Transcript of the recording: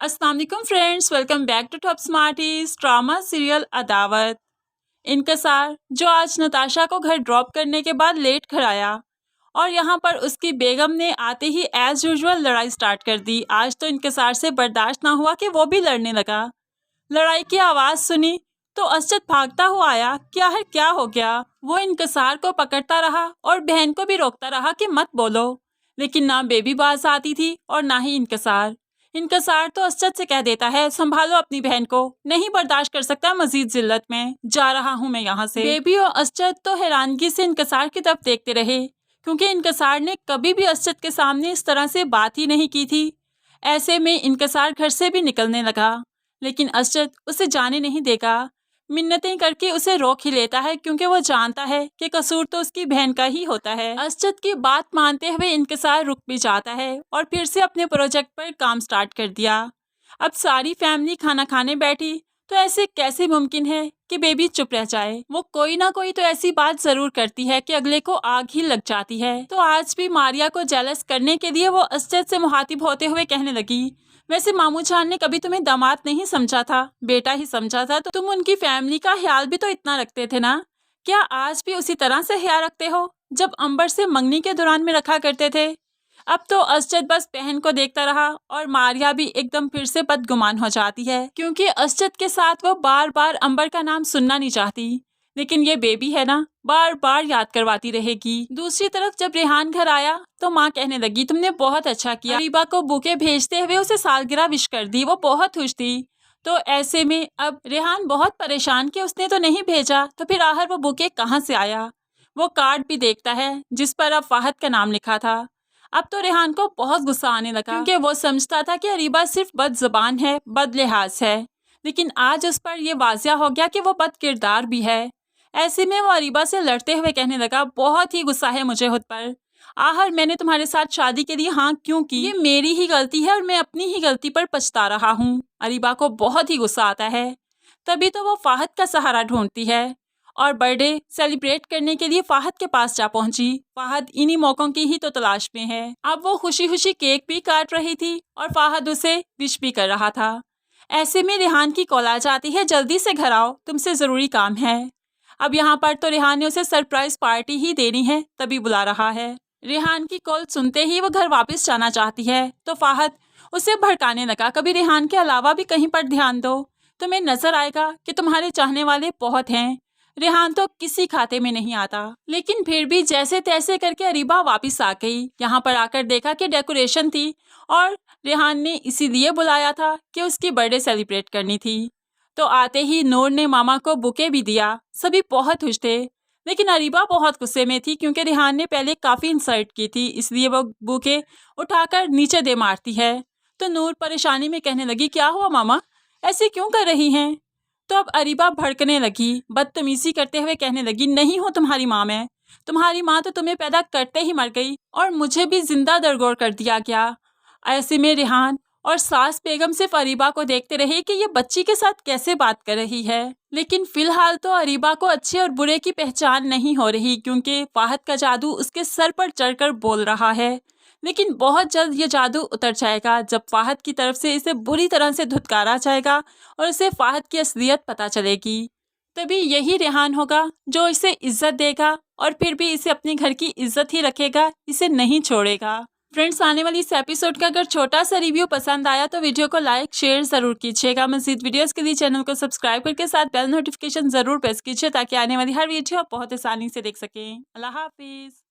अस्सलाम वालेकुम friends, welcome back to top smarties drama serial Adawat. Inkasar जो आज नताशा को घर ड्रॉप करने के बाद लेट घर आया और यहाँ पर उसकी बेगम ने आते ही एज यूजुअल लड़ाई स्टार्ट कर दी। आज तो इनकसार से बर्दाश्त ना हुआ कि वो भी लड़ने लगा। लड़ाई की आवाज़ सुनी तो असद भागता हुआ आया। क्या है, क्या हो गया? वो इनकसार को पकड़ता रहा और बहन को भी रोकता रहा कि मत बोलो, लेकिन ना बेबी बाज आती थी और ना ही इनकसार। इनकसार तो असद से कह देता है, संभालो अपनी बहन को, नहीं बर्दाश्त कर सकता मजीद जिल्लत में, जा रहा हूँ मैं यहाँ से। बेबी और असद तो हैरानगी से इनकसार की तरफ देखते रहे, क्योंकि इनकसार ने कभी भी असद के सामने इस तरह से बात ही नहीं की थी। ऐसे में इनकसार घर से भी निकलने लगा, लेकिन असद उसे जाने नहीं देगा। मिन्नतें करके उसे रोक ही लेता है, क्योंकि वो जानता है कि कसूर तो उसकी बहन का ही होता है। असद की बात मानते हुए इनकसार रुक भी जाता है और फिर से अपने प्रोजेक्ट पर काम स्टार्ट कर दिया। अब सारी फैमिली खाना खाने बैठी तो ऐसे कैसे मुमकिन है कि बेबी चुप रह जाए? वो कोई ना कोई तो ऐसी बात जरूर करती है कि अगले को आग ही लग जाती है। तो आज भी मारिया को जेलस करने के लिए वो असद से मुखातिब होते हुए कहने लगी, वैसे मामू जान ने कभी तुम्हें दामाद नहीं समझा था, बेटा ही समझा था। तो तुम उनकी फैमिली का ख्याल भी तो इतना रखते थे ना? क्या आज भी उसी तरह से ख्याल रखते हो जब अंबर से मंगनी के दौरान में रखा करते थे? अब तो असद बस बहन को देखता रहा और मारिया भी एकदम फिर से बदगुमान हो जाती है, क्योंकि असद के साथ वो बार बार अंबर का नाम सुनना नहीं चाहती, लेकिन ये बेबी है ना, बार बार याद करवाती रहेगी। दूसरी तरफ जब रेहान घर आया तो माँ कहने लगी, तुमने बहुत अच्छा किया, अरीबा को बुके भेजते हुए उसे सालगिरह विश कर दी, वो बहुत खुश थी। तो ऐसे में अब रेहान बहुत परेशान कि उसने तो नहीं भेजा, तो फिर आखिर वो बुके कहाँ से आया? वो कार्ड भी देखता है जिस पर अब फाहद का नाम लिखा था। अब तो रेहान को बहुत गुस्सा आने लगा, क्योंकि वो समझता था कि अरीबा सिर्फ बदज़बान है, बदलिहाज है, लेकिन आज उस पर यह वाज़िया हो गया कि वो बद किरदार भी है। ऐसे में वो अरीबा से लड़ते हुए कहने लगा, बहुत ही गुस्सा है मुझे खुद पर, आखिर मैंने तुम्हारे साथ शादी के लिए हाँ क्यों की? ये मेरी ही गलती है और मैं अपनी ही गलती पर पछता रहा हूँ। अरीबा को बहुत ही गुस्सा आता है। तभी तो वो फाहद का सहारा ढूंढती है और बर्थडे सेलिब्रेट करने के लिए फाहद के पास जा पहुंची। फाहद इन्हीं मौकों की ही तो तलाश में है। अब वो खुशी खुशी केक भी काट रही थी और फाहद उसे विश भी कर रहा था। ऐसे में रेहान की कॉल आ जाती है, जल्दी से घर आओ, तुमसे ज़रूरी काम है। अब यहाँ पर तो रेहान ने उसे सरप्राइज पार्टी ही देनी है, तभी बुला रहा है। रेहान की कॉल सुनते ही वो घर वापस जाना चाहती है, तो फाहद उसे भड़काने लगा, कभी रेहान के अलावा भी कहीं पर ध्यान दो, तुम्हें नजर आएगा कि तुम्हारे चाहने वाले बहुत हैं। रेहान तो किसी खाते में नहीं आता, लेकिन फिर भी जैसे तैसे करके अरीबा वापस आ गई। यहाँ पर आकर देखा कि डेकोरेशन थी और रेहान ने इसीलिए बुलाया था कि उसकी बर्थडे सेलिब्रेट करनी थी। तो आते ही नूर ने मामा को बुके भी दिया। सभी बहुत खुश थे, लेकिन अरीबा बहुत गुस्से में थी, क्योंकि रेहान ने पहले काफ़ी इंसल्ट की थी, इसलिए वो बुके उठाकर नीचे दे मारती है। तो नूर परेशानी में कहने लगी, क्या हुआ मामा, ऐसे क्यों कर रही हैं? तो अब अरीबा भड़कने लगी, बदतमीजी करते हुए कहने लगी, नहीं हूँ तुम्हारी माँ मैं, तुम्हारी माँ तो तुम्हें पैदा करते ही मर गई और मुझे भी जिंदा दरगोर कर दिया गया। ऐसे में रेहान और सास बेगम सिर्फ अरीबा को देखते रहे कि ये बच्ची के साथ कैसे बात कर रही है। लेकिन फिलहाल तो अरीबा को अच्छे और बुरे की पहचान नहीं हो रही, क्योंकि फाहद का जादू उसके सर पर चढ़कर बोल रहा है। लेकिन बहुत जल्द ये जादू उतर जाएगा, जब फाहद की तरफ से इसे बुरी तरह से धुतकारा जाएगा और इसे फाहद की असलियत पता चलेगी। तभी यही रेहान होगा जो इसे इज्जत देगा और फिर भी इसे अपने घर की इज्जत ही रखेगा, इसे नहीं छोड़ेगा। फ्रेंड्स, आने वाली इस एपिसोड का अगर छोटा सा रिव्यू पसंद आया तो वीडियो को लाइक शेयर जरूर कीजिएगा। मज़ीद वीडियोस के लिए चैनल को सब्सक्राइब करके साथ बेल नोटिफिकेशन जरूर प्रेस कीजिए, ताकि आने वाली हर वीडियो आप बहुत आसानी से देख सकें। अल्लाह हाफिज़।